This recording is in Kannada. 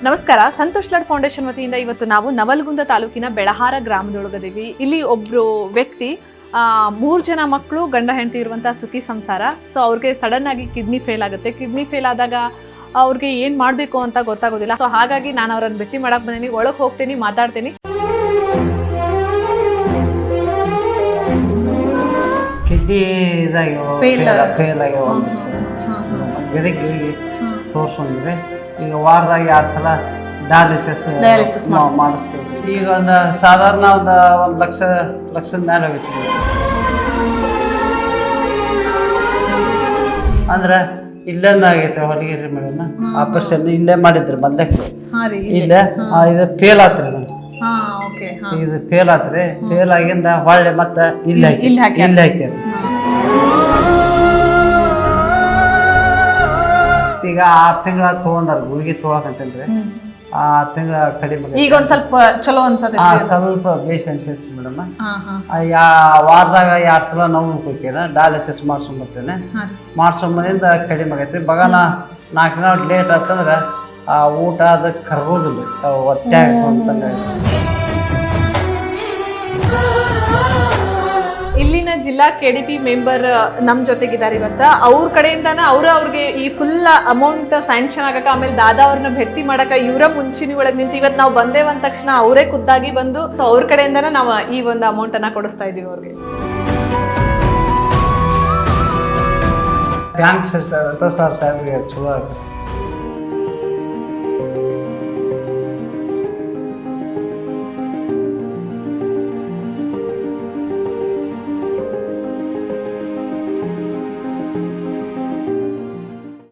ನಮಸ್ಕಾರ. ಸಂತೋಷ್ ಲಾಡ್ ಫೌಂಡೇಶನ್ ವತಿಯಿಂದ ಇವತ್ತು ನಾವು ನವಲಗುಂದ ತಾಲೂಕಿನ ಬೆಳಹಾರ ಗ್ರಾಮದೊಳಗದೀವಿ. ಇಲ್ಲಿ ಒಬ್ರು ವ್ಯಕ್ತಿ 3 ಜನ ಮಕ್ಕಳು, ಗಂಡ ಹೆಂಡತಿ ಇರುವಂತಹ ಸುಖಿ ಸಂಸಾರ. ಸೊ ಅವ್ರಿಗೆ ಸಡನ್ ಆಗಿ ಕಿಡ್ನಿ ಫೇಲ್ ಆಗುತ್ತೆ. ಕಿಡ್ನಿ ಫೇಲ್ ಆದಾಗ ಅವ್ರಿಗೆ ಏನ್ ಮಾಡ್ಬೇಕು ಅಂತ ಗೊತ್ತಾಗೋದಿಲ್ಲ. ಸೊ ಹಾಗಾಗಿ ನಾನು ಅವ್ರನ್ನ ಭೇಟಿ ಮಾಡಕ್ ಬಂದೀನಿ. ಒಳಗೆ ಹೋಗ್ತೀನಿ, ಮಾತಾಡ್ತೀನಿ. ಕಿಡ್ನಿ ಫೇಲ್ ಆಗ್ಯಾವ. ಗದಗಿಗೆ ತೋರ್ಸ್ಕೊಂಡ್ರೆ ಈಗ ವಾರದಾಗ 2 ಸಲ ಡಯಾಲಿಸಿಸ್ ಮಾಡಿಸ್ತೇವೆ. ಈಗ ಒಂದು ಸಾಧಾರಣ ಒಂದು ಲಕ್ಷದ ಮೇಲೆ ಹೋಗಿತ್ತು. ಅಂದ್ರೆ ಇಲ್ಲೊಂದು ಆಗೈತೆ ಹೊಲಗಿರಿ ಮೇಡಮ್. ಆಪರೇಷನ್ ಇಲ್ಲೇ ಮಾಡಿದ್ರಿ ಮೊದ್ಲಕ್ಕೆ. ಇಲ್ಲೇ ಇದು ಫೇಲ್ ಆತ್ರಿ. ಇದು ಫೇಲ್ ಆತ್ರಿ. ಫೇಲ್ ಆಗಿಂದ ಹೊಳ್ಳೆ ಮತ್ತೆ ಇಲ್ಲಿ ಹಾಕ್ಯಾರ. ಈಗ 6 ತಿಂಗಳ ತಗೊಂಡಾರ ಗುಳಿಗೆ ತೊಗೊಳಕಂತಂದ್ರೆ 6 ತಿಂಗಳ ಕಡಿಮೆ. ಈಗ ಒಂದ್ ಸ್ವಲ್ಪ ಚಲೋ ಅನ್ಸತ್ತೆ, ಸ್ವಲ್ಪ ಬೇಸ್ ಅನ್ಸೈತ್ರಿ ಮೇಡಮ್. ವಾರದಾಗ 2 ಸಲ ನೋವು ಹೋಗ್ಯಾರ. ಡಯಾಲಿಸಿಸ್ ಮಾಡ್ಸ್ಕೊಂಬರ್ತೇನೆ. ಮಾಡ್ಸ್ಕೊಂಬದಿಂದ ಕಡಿಮೆ ಆಗೈತ್ರಿ. ಬಗನ 4 ದಿನ ಲೇಟ್ ಆತಂದ್ರೆ ಊಟ ಅದಕ್ಕೆ ಕರ್ಗೋದಿಲ್ಲ, ಹೊಟ್ಟೆ ಅಂತಂಗ. ಇಲ್ಲಿನ ಜಿಲ್ಲಾ KDP ಮೆಂಬರ್ ನಮ್ ಜೊತೆಗಿದ್ದಾರೆ ಇವತ್ತು. ಅವ್ರ ಕಡೆಯಿಂದಾನ ಅವ್ರಿಗೆ ಈ ಫುಲ್ ಅಮೌಂಟ್ ಸ್ಯಾಂಕ್ಷನ್ ಆಗಕ, ಆಮೇಲೆ ದಾದಾ ಅವ್ರನ್ನ ಭೇಟಿ ಮಾಡಕ ಇವರ ಮುಂಚಿನ ಒಳಗೆ ನಿಂತು ಇವತ್ತು ನಾವು ಬಂದೇವ ಅಂದ ತಕ್ಷಣ ಅವರೇ ಖುದ್ದಾಗಿ ಬಂದು ಅವ್ರ ಕಡೆಯಿಂದಾನ ನಾವು ಈ ಒಂದು ಅಮೌಂಟ್ ಅನ್ನ ಕೊಡಿಸ್ತಾ ಇದೀವಿ ಅವ್ರಿಗೆ. Thanks sir. ಸಾಹೇಬ್ರಿಗೆ ಚಲೋ